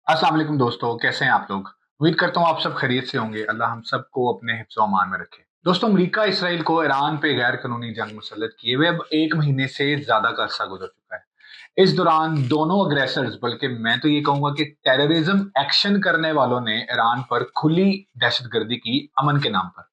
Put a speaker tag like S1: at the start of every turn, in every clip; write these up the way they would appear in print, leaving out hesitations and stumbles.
S1: अस्सलाम वालेकुम दोस्तों, कैसे हैं आप लोग। उम्मीद करता हूँ आप सब खैरियत से होंगे। अल्लाह हम सबको अपने हिफ्ज़ व अमान में रखे। दोस्तों, अमेरिका इसराइल को ईरान पे गैर कानूनी जंग मुसल्लत किए हुए अब 1 महीने से ज्यादा का अरसा गुजर चुका है। इस दौरान दोनों अग्रेसर्स, बल्कि मैं तो ये कहूंगा कि टेररिज्म एक्शन करने वालों ने ईरान पर खुली दहशतगर्दी की अमन के नाम पर।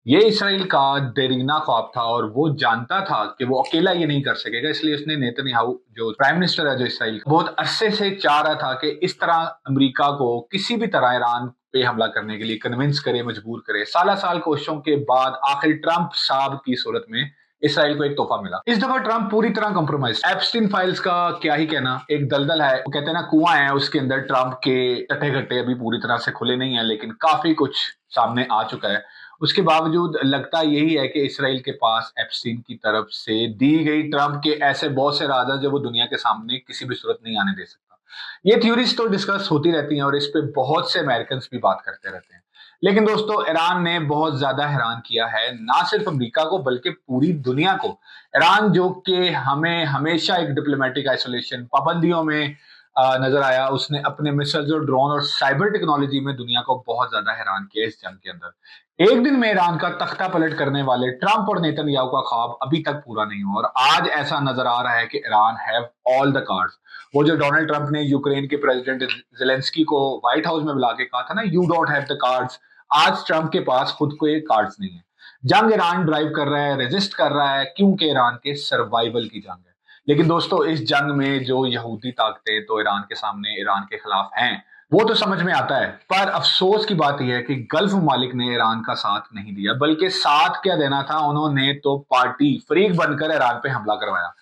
S1: ये इसराइल का देरीना ख्वाब था और वो जानता था कि वो अकेला ये नहीं कर सकेगा, इसलिए उसने नेतन्याहू जो प्राइम मिनिस्टर है जो इसराइल का, बहुत अरसे से चाह रहा था कि इस तरह अमेरिका को किसी भी तरह ईरान पे हमला करने के लिए कन्विंस करे, मजबूर करे। साल साल कोशिशों के बाद आखिर ट्रंप साहब की सूरत में इसराइल को एक तोहफा मिला। इस दफा ट्रंप पूरी तरह कंप्रोमाइज। एप्स्टीन फाइल्स का क्या ही कहना, एक दलदल है, वो कहते हैं ना कुआं है, उसके अंदर ट्रंप के टट्टे घट्टे अभी पूरी तरह से खुले नहीं है, लेकिन काफी कुछ सामने आ चुका है। उसके बावजूद लगता यही है कि इसराइल के पास एप्स्टीन की तरफ से दी गई ट्रंप के ऐसे बहुत से राज हैं जो वो दुनिया के सामने किसी भी सूरत नहीं आने दे सकता। ये थ्योरीज तो डिस्कस होती रहती हैं और इस पे बहुत से अमेरिकन भी बात करते रहते हैं। लेकिन दोस्तों, ईरान ने बहुत ज्यादा हैरान किया है ना सिर्फ अमेरिका को बल्कि पूरी दुनिया को। ईरान जो कि हमें हमेशा एक डिप्लोमेटिक आइसोलेशन पाबंदियों में नजर आया, उसने अपने मिसाइल्स और ड्रोन और साइबर टेक्नोलॉजी में दुनिया को बहुत ज्यादा हैरान किया इस जंग के अंदर। एक दिन में ईरान का तख्ता पलट करने वाले ट्रंप और नेतन्याहू का ख्वाब अभी तक पूरा नहीं हुआ और आज ऐसा नजर आ रहा है कि Iran have all the cards. वो जो डोनाल्ड ट्रंप ने यूक्रेन के प्रेसिडेंट जेलेंस्की को व्हाइट हाउस में बुला के कहा था ना, you don't have the cards, आज ट्रंप के पास खुद को ये कार्ड्स नहीं है। जंग ईरान ड्राइव कर रहा है, रेजिस्ट कर रहा है, क्योंकि ईरान के सर्वाइवल की जंग है। लेकिन दोस्तों, इस जंग में जो यहूदी ताकतें तो ईरान के सामने, ईरान के खिलाफ हैं, वो तो समझ में आता है। पर अफसोस की बात यह है कि गल्फ ममालिक ने ईरान का साथ नहीं दिया, बल्कि साथ क्या देना था, उन्होंने तो पार्टी फ्रीक बनकर ईरान पे हमला करवाया।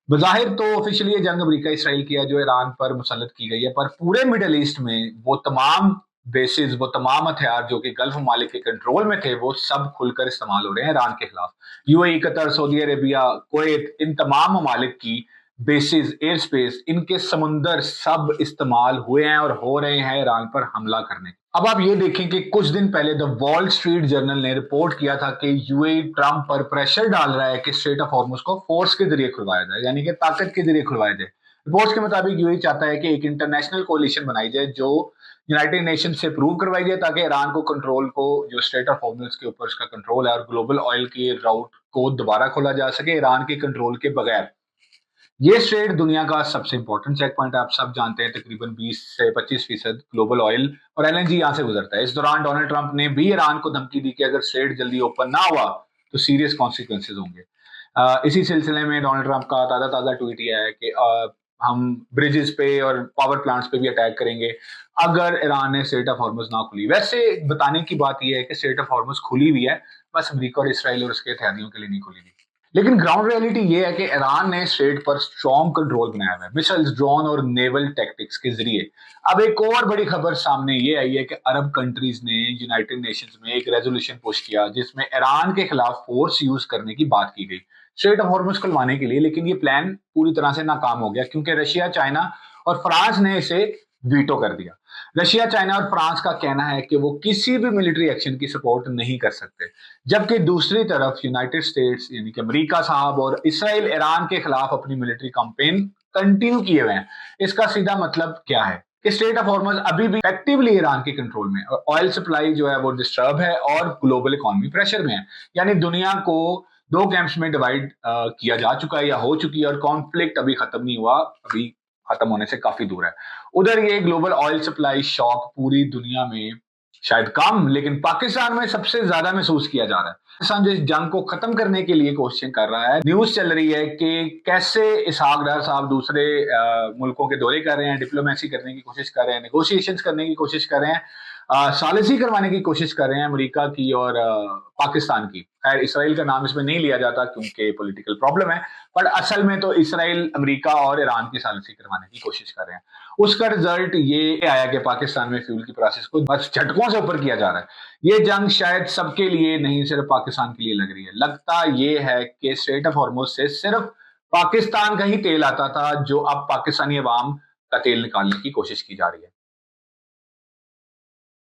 S1: बज़ाहिर तो ऑफिशियली ये जंग अमेरिका इसराइल की है जो ईरान पर मुसल्लत की गई है, पर पूरे मिडिल ईस्ट में वो तमाम बेसिस, वो तमाम हथियार जो कि गल्फ ममालिक के कंट्रोल में थे, वो सब खुलकर इस्तेमाल हो रहे हैं ईरान के खिलाफ। UAE, Qatar, Saudi Arabia, Kuwait, इन तमाम ममालिक की बेसिस, एयर स्पेस, इनके समुंदर सब इस्तेमाल हुए हैं और हो रहे हैं ईरान पर हमला करने। अब आप ये देखें कि कुछ दिन पहले द वॉल स्ट्रीट जर्नल ने रिपोर्ट किया था कि यूएई ट्रंप पर प्रेशर डाल रहा है कि स्ट्रेट ऑफ हॉर्मुज को फोर्स के जरिए खुलवाया जाए, यानी कि ताकत के जरिए खुलवाया जाए। रिपोर्ट्स के मुताबिक यूएई चाहता है कि एक इंटरनेशनल कोलिशन बनाई जाए जो यूनाइटेड नेशन से प्रूव करवाई जाए, ताकि ईरान को कंट्रोल को, जो स्ट्रेट ऑफ हॉर्मुज के ऊपर उसका कंट्रोल है और ग्लोबल ऑयल के राउट को दोबारा खोला जा सके ईरान के कंट्रोल के बगैर। ये स्ट्रेट दुनिया का सबसे इंपॉर्टेंट चेक पॉइंट, आप सब जानते हैं। तकरीबन 20 से 25% ग्लोबल ऑयल और एलएनजी यहां से गुजरता है। इस दौरान डोनाल्ड ट्रंप ने भी ईरान को धमकी दी कि अगर स्ट्रेट जल्दी ओपन ना हुआ तो सीरियस कॉन्सिक्वेंसेज होंगे। इसी सिलसिले में डोनाल्ड ट्रंप का ताजा ताजा ट्वीट यह है कि हम ब्रिजेस पे और पावर प्लांट्स पे भी अटैक करेंगे अगर ईरान ने स्ट्रेट ऑफ हॉर्मुज ना खुली। वैसे बताने की बात यह है कि स्ट्रेट ऑफ हॉर्मुज खुली हुई है, बस अमेरिका और इसराइल और उसके इत्तेहादियों के लिए नहीं खुली हुई। लेकिन ग्राउंड रियलिटी ये है कि ईरान ने स्ट्रेट पर स्ट्रॉन्ग कंट्रोल बनाया हुआ है, मिसाइल्स, ड्रोन और नेवल टैक्टिक्स के जरिए। अब एक और बड़ी खबर सामने ये आई है कि अरब कंट्रीज ने यूनाइटेड नेशंस में एक रेजोल्यूशन पुश किया जिसमें ईरान के खिलाफ फोर्स यूज करने की बात की गई स्ट्रेट ऑफ हॉर्मुज खुलवाने के लिए। लेकिन ये प्लान पूरी तरह से नाकाम हो गया क्योंकि रशिया, चाइना और फ्रांस ने इसे वीटो कर दिया। रशिया, चाइना और फ्रांस का कहना है कि वो किसी भी मिलिट्री एक्शन की सपोर्ट नहीं कर सकते, जबकि दूसरी तरफ यूनाइटेड स्टेट्स यानी कि अमेरिका साहब और इसराइल ईरान के खिलाफ अपनी मिलिट्री कैंपेन कंटिन्यू किए हुए हैं। इसका सीधा मतलब क्या है कि स्ट्रेट ऑफ हॉर्मुज अभी भी एक्टिवली ईरान के कंट्रोल में है, ऑयल सप्लाई जो है वो डिस्टर्ब है और ग्लोबल इकोनॉमी प्रेशर में है। यानी दुनिया को दो कैंप्स में डिवाइड किया जा चुका है या हो चुकी है और कॉन्फ्लिक्ट अभी खत्म नहीं हुआ, अभी खत्म होने से काफी दूर है। उधर ये ग्लोबल ऑयल सप्लाई शॉक पूरी दुनिया में शायद कम, लेकिन पाकिस्तान में सबसे ज्यादा महसूस किया जा रहा है। पाकिस्तान जो इस जंग को खत्म करने के लिए कोशिश कर रहा है, न्यूज चल रही है कि कैसे इसहाक डार साहब दूसरे मुल्कों के दौरे कर रहे हैं, डिप्लोमेसी करने की कोशिश कर रहे हैं, नेगोशिएशंस करने की कोशिश कर रहे हैं, सालिसी करवाने की कोशिश कर रहे हैं अमेरिका की और पाकिस्तान की। खैर, इसराइल का नाम इसमें नहीं लिया जाता क्योंकि पॉलिटिकल प्रॉब्लम है, पर असल में तो इसराइल अमेरिका और ईरान की सालिसी करवाने की कोशिश कर रहे हैं। उसका रिजल्ट ये आया कि पाकिस्तान में फ्यूल की प्राइसेस को बस झटकों से ऊपर किया जा रहा है। ये जंग शायद सबके लिए नहीं, सिर्फ पाकिस्तान के लिए लग रही है। लगता ये है कि स्ट्रेट ऑफ हॉर्मुज से सिर्फ पाकिस्तान का ही तेल आता था, जो अब पाकिस्तानी अवाम का तेल निकालने की कोशिश की जा रही है।